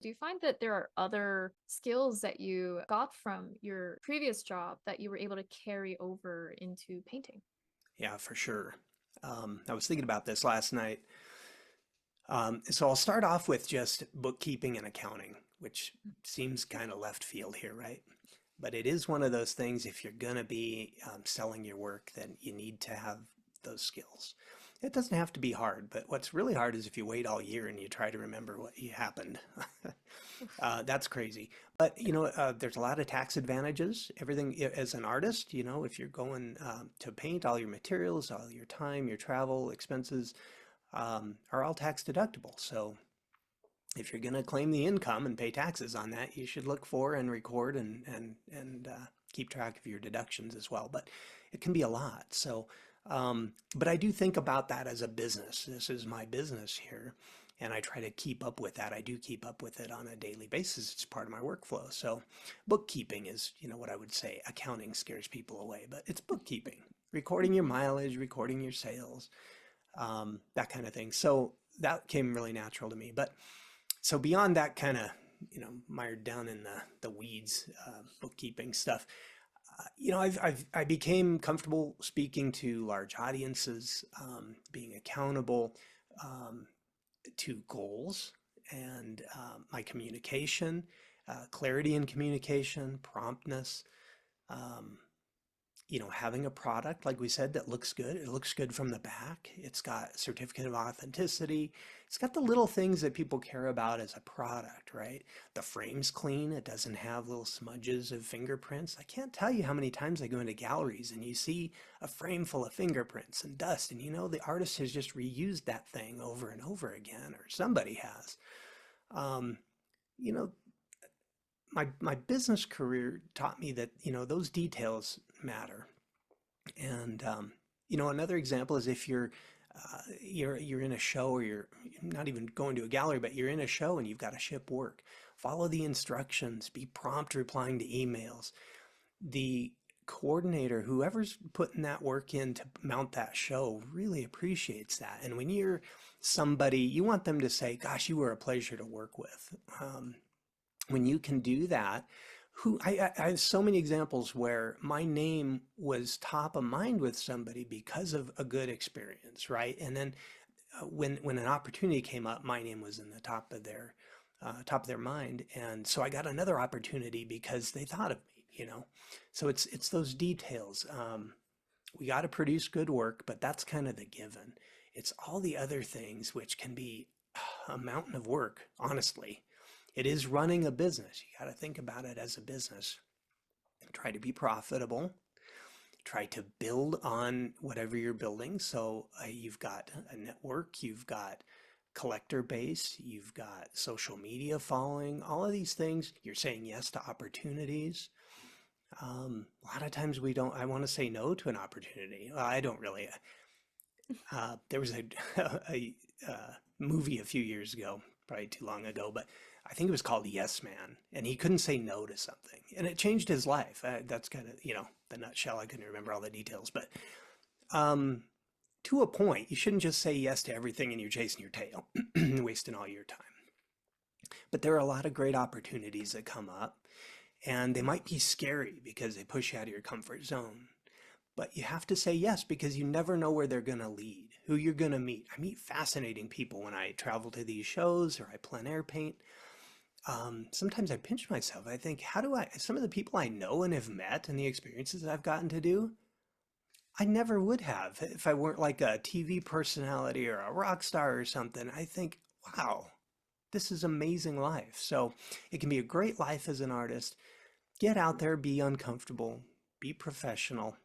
Do you find that there are other skills that you got from your previous job that you were able to carry over into painting? Yeah, for sure. I was thinking about this last night. So I'll start off with just bookkeeping and accounting, which seems kind of left field here, right? But it is one of those things, if you're going to be selling your work, then you need to have those skills. It doesn't have to be hard, but what's really hard is if you wait all year and you try to remember what happened. That's crazy. But there's a lot of tax advantages. Everything as an artist, if you're going to paint, all your materials, all your time, your travel expenses are all tax deductible. So if you're going to claim the income and pay taxes on that, you should look for and record and keep track of your deductions as well. But it can be a lot. So, but I do think about that as a business. This is my business here, and I try to keep up with that. I do keep up with it on a daily basis. It's part of my workflow. So, bookkeeping is, what I would say. Accounting scares people away, but it's bookkeeping, recording your mileage, recording your sales, that kind of thing. So that came really natural to me. But so beyond that kind of, mired down in the weeds, bookkeeping stuff, I became comfortable speaking to large audiences, being accountable um, to goals and my communication, clarity in communication, promptness. Um, having a product, like we said, that looks good. It looks good from the back. It's got certificate of authenticity. It's got the little things that people care about as a product, right? The frame's clean. It doesn't have little smudges of fingerprints. I can't tell you how many times I go into galleries and you see a frame full of fingerprints and dust, and the artist has just reused that thing over and over again, or somebody has. Um, you know, my business career taught me that those details matter. And another example is if you're in a show, or you're not even going to a gallery, but you're in a show and you've got to ship work. Follow the instructions. Be prompt replying to emails. The coordinator, whoever's putting that work in to mount that show, really appreciates that. And when you're somebody, you want them to say, "Gosh, you were a pleasure to work with." When you can do that, I have so many examples where my name was top of mind with somebody because of a good experience, right? And then when an opportunity came up, my name was in the top of their mind, and so I got another opportunity because they thought of me, So it's those details. We got to produce good work, but that's kind of the given. It's all the other things which can be a mountain of work, honestly. It is running a business. You got to think about it as a business. Try to be profitable. Try to build on whatever you're building. So you've got a network, you've got collector base, you've got social media following, all of these things. You're saying yes to opportunities. A lot of times I want to say no to an opportunity. Well, I don't really. There was a movie a few years ago, probably too long ago, but I think it was called Yes Man, and he couldn't say no to something, and it changed his life. That's kind of, the nutshell. I couldn't remember all the details, but um, to a point, you shouldn't just say yes to everything and you're chasing your tail, wasting all your time. But there are a lot of great opportunities that come up, and they might be scary because they push you out of your comfort zone. But you have to say yes because you never know where they're going to lead, who you're going to meet. I meet fascinating people when I travel to these shows or I plein air paint. Sometimes I pinch myself. I think, some of the people I know and have met and the experiences I've gotten to do, I never would have if I weren't like a TV personality or a rock star or something. I think, wow, this is amazing life. So it can be a great life as an artist. Get out there, be uncomfortable, be professional,